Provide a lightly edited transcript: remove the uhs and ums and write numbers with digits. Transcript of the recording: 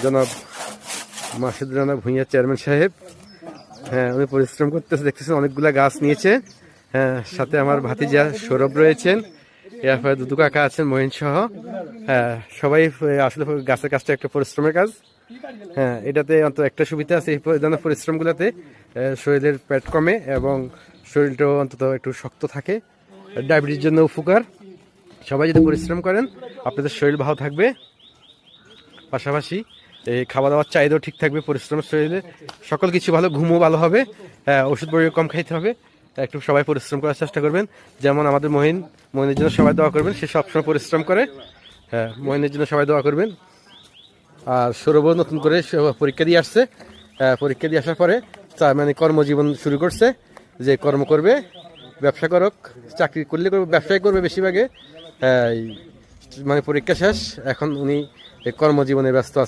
জনাব মাসুদুর রানা ভূঁইয়া চেয়ারম্যান সাহেব। হ্যাঁ, উনি পরিশ্রম করতেছে, দেখতেছেন অনেকগুলা গাছ নিয়েছে। হ্যাঁ, সাথে আমার ভাতিজা সৌরভ রয়েছেন, এরপরে দুদু কাকা আছেন, মহিন সহ। হ্যাঁ, সবাই আসলে গাছের কাজটা একটা পরিশ্রমের কাজ। হ্যাঁ, এটাতে অন্তত একটা সুবিধা আছে, এই ধরনের পরিশ্রমগুলোতে শরীরের পেট কমে এবং শরীরটাও অন্তত একটু শক্ত থাকে। ডায়াবেটিসের জন্য উপকার। সবাই যদি পরিশ্রম করেন আপনাদের শরীর ভালো থাকবে, পাশাপাশি এই খাওয়া দাওয়ার চাহিদাও ঠিক থাকবে। পরিশ্রমের শরীরে সকল কিছু ভালো, ঘুমও ভালো হবে। ওষুধ বড়িও কম খাইতে হবে। একটু সবাই পরিশ্রম করার চেষ্টা করবেন, যেমন আমাদের মহিনের জন্য সবাই দোয়া করবেন, সে সবসময় পরিশ্রম করে। হ্যাঁ, মহিনের জন্য সবাই দোয়া করবেন। আর সৌরভও নতুন করে পরীক্ষা দিয়ে আসছে। পরীক্ষা দিয়ে আসার পরে মানে কর্মজীবন শুরু করছে, যে কর্ম করবে, ব্যবসা করুক, চাকরি করলে করবে, ব্যবসায় করবে বেশিরভাগে। মানে পরীক্ষা শেষ, এখন উনি কর্মজীবনে ব্যস্ত আছে।